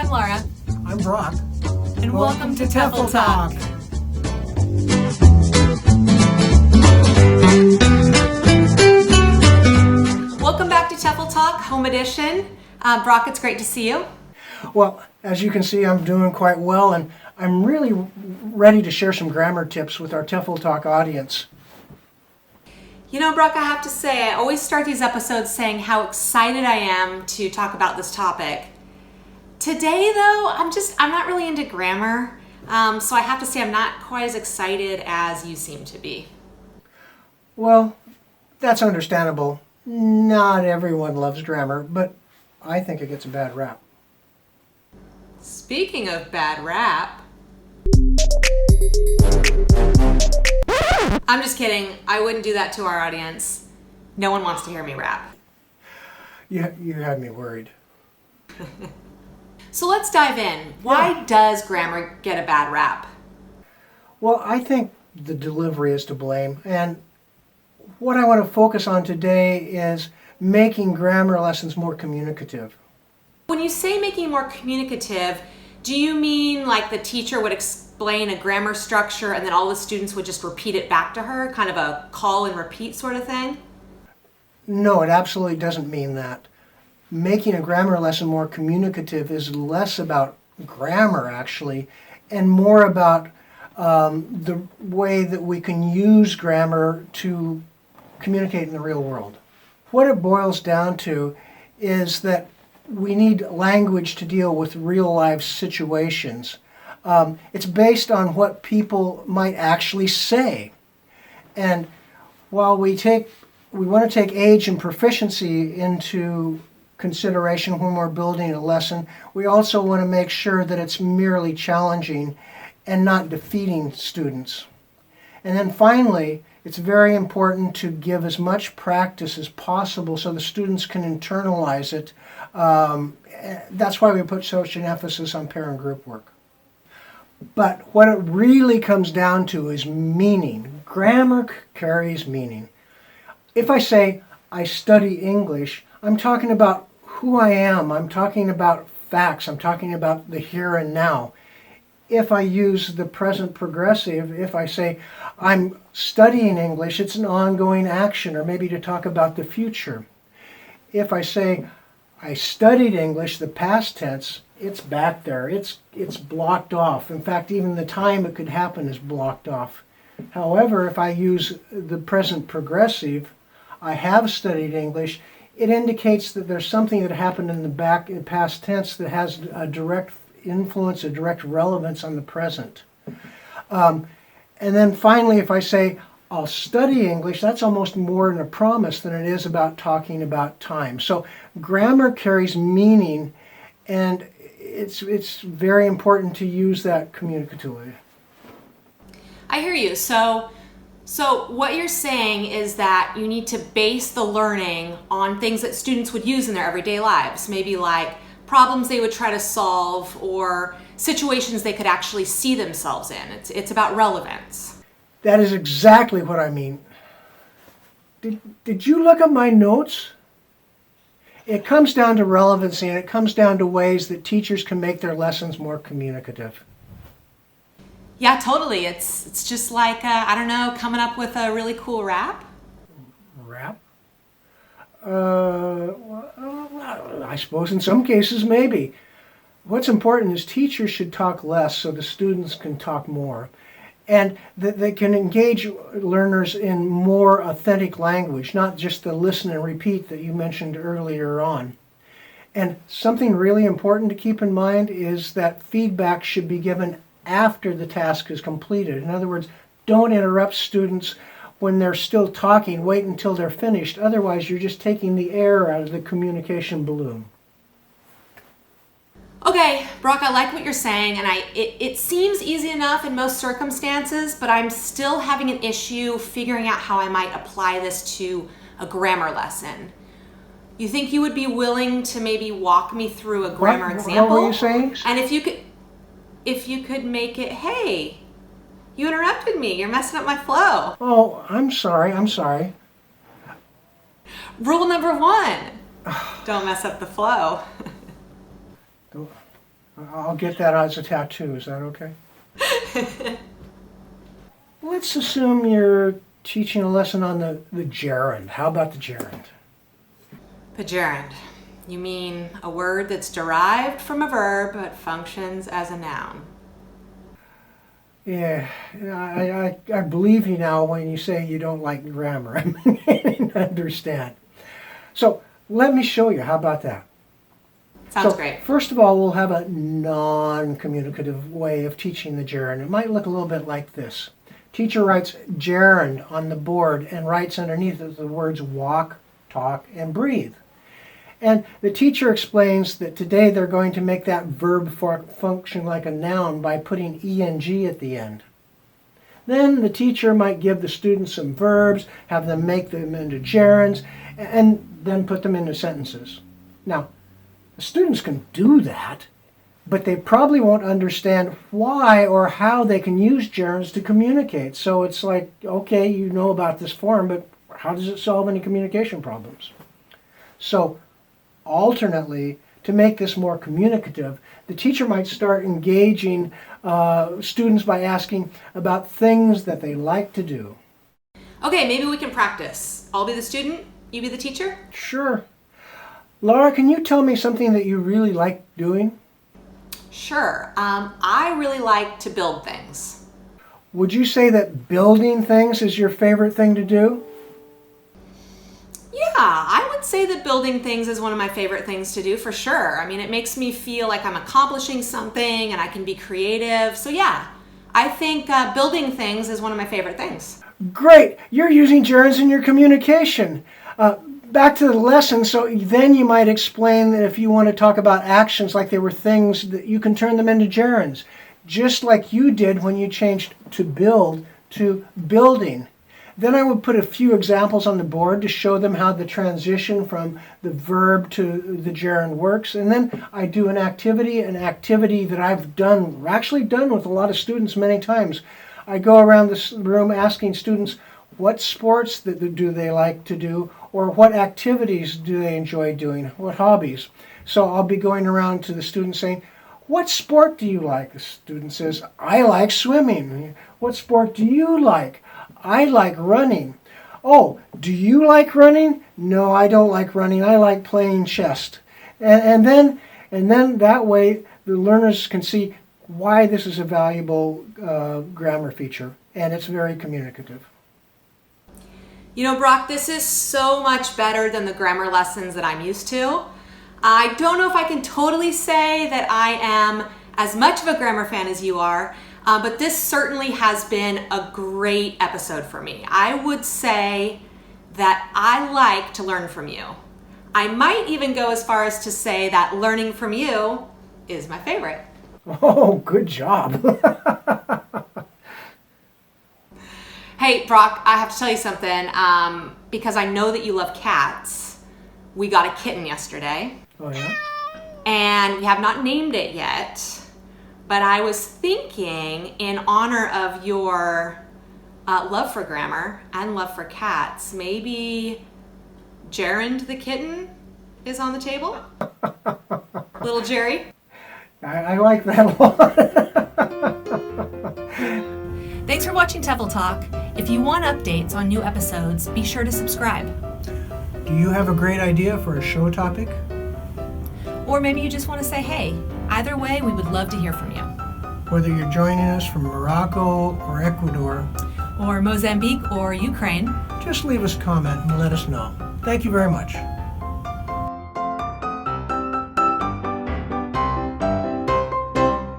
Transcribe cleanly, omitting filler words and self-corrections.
I'm Lara. I'm Brock. And welcome to TEFL Talk. Welcome back to TEFL Talk, Home Edition. Brock, it's great to see you. Well, as you can see, I'm doing quite well, and I'm really ready to share some grammar tips with our TEFL Talk audience. You know, Brock, I have to say, I always start these episodes saying how excited I am to talk about this topic. Today, though, I'm not really into grammar, so I have to say I'm not quite as excited as you seem to be. Well, that's understandable. Not everyone loves grammar, but I think it gets a bad rap. Speaking of bad rap, I'm just kidding. I wouldn't do that to our audience. No one wants to hear me rap. You had me worried. So let's dive in. Why does grammar get a bad rap? Well, I think the delivery is to blame, and what I want to focus on today is making grammar lessons more communicative. When you say making more communicative, do you mean like the teacher would explain a grammar structure and then all the students would just repeat it back to her, kind of a call and repeat sort of thing? No, it absolutely doesn't mean that. Making a grammar lesson more communicative is less about grammar, actually, and more about the way that we can use grammar to communicate in the real world. What it boils down to is that we need language to deal with real life situations. It's based on what people might actually say. And while we want to take age and proficiency into consideration when we're building a lesson, we also want to make sure that it's merely challenging and not defeating students. And then finally, it's very important to give as much practice as possible so the students can internalize it. That's why we put such an emphasis on pair and group work. But what it really comes down to is meaning. Grammar carries meaning. If I say, I study English, I'm talking about who I am. I'm talking about facts. I'm talking about the here and now. If I use the present progressive, if I say, I'm studying English, it's an ongoing action, or maybe to talk about the future. If I say, I studied English, the past tense, it's back there. It's blocked off. In fact, even the time it could happen is blocked off. However, if I use the present progressive, I have studied English, it indicates that there's something that happened in the past tense that has a direct influence, a direct relevance on the present. And then finally, if I say, I'll study English, that's almost more in a promise than it is about talking about time. So grammar carries meaning, and it's very important to use that communicatively. I hear you. So what you're saying is that you need to base the learning on things that students would use in their everyday lives, maybe like problems they would try to solve or situations they could actually see themselves in. It's about relevance. That is exactly what I mean. Did you look at my notes? It comes down to relevancy, and it comes down to ways that teachers can make their lessons more communicative. Yeah, totally. It's just like, I don't know, coming up with a really cool rap. Rap? I suppose in some cases, maybe. What's important is teachers should talk less so the students can talk more. And that they can engage learners in more authentic language, not just the listen and repeat that you mentioned earlier on. And something really important to keep in mind is that feedback should be given after the task is completed. In other words, don't interrupt students when they're still talking. Wait until they're finished. Otherwise, you're just taking the air out of the communication balloon. Okay, Brock, I like what you're saying, and it seems easy enough in most circumstances, but I'm still having an issue figuring out how I might apply this to a grammar lesson. You think you would be willing to maybe walk me through a grammar example? What were you saying? And if you could make it, hey, you interrupted me. You're messing up my flow. Oh, I'm sorry. Rule number 1, don't mess up the flow. I'll get that as a tattoo. Is that okay? Let's assume you're teaching a lesson on the gerund. How about the gerund? The gerund. You mean a word that's derived from a verb but functions as a noun? Yeah, I believe you now when you say you don't like grammar. I understand. So let me show you. How about that? Sounds So, great. first of all, we'll have a non-communicative way of teaching the gerund. It might look a little bit like this. Teacher writes gerund on the board and writes underneath it the words walk, talk, and breathe. And the teacher explains that today they're going to make that verb function like a noun by putting ing at the end. Then the teacher might give the students some verbs, have them make them into gerunds, and then put them into sentences. Now, the students can do that, but they probably won't understand why or how they can use gerunds to communicate. So it's like, okay, you know about this form, but how does it solve any communication problems? So, alternately, to make this more communicative, the teacher might start engaging students by asking about things that they like to do. Okay, maybe we can practice. I'll be the student, you be the teacher? Sure. Lara, can you tell me something that you really like doing? Sure. I really like to build things. Would you say that building things is your favorite thing to do? Yeah, I would say that building things is one of my favorite things to do for sure. I mean, it makes me feel like I'm accomplishing something and I can be creative. So yeah, I think building things is one of my favorite things. Great! You're using gerunds in your communication. Back to the lesson, so then you might explain that if you want to talk about actions like they were things, that you can turn them into gerunds, just like you did when you changed to build to building. Then I would put a few examples on the board to show them how the transition from the verb to the gerund works. And then I do an activity that I've actually done with a lot of students many times. I go around this room asking students what sports do they like to do, or what activities do they enjoy doing, what hobbies. So I'll be going around to the students saying, what sport do you like? The student says, I like swimming. What sport do you like? I like running. Oh, do you like running? No, I don't like running. I like playing chess. And then that way the learners can see why this is a valuable grammar feature, and it's very communicative. You know, Brock, this is so much better than the grammar lessons that I'm used to. I don't know if I can totally say that I am as much of a grammar fan as you are, but this certainly has been a great episode for me. I would say that I like to learn from you. I might even go as far as to say that learning from you is my favorite. Oh, good job. Hey, Brock, I have to tell you something. Because I know that you love cats, we got a kitten yesterday. Oh, yeah? And we have not named it yet. But I was thinking, in honor of your love for grammar and love for cats, maybe Gerund the kitten is on the table? Little Jerry? I like that a lot. Thanks for watching TEFL Talk. If you want updates on new episodes, be sure to subscribe. Do you have a great idea for a show topic? Or maybe you just want to say hey. Either way, we would love to hear from you. Whether you're joining us from Morocco or Ecuador, Or Mozambique or Ukraine. just leave us a comment and let us know. Thank you very much.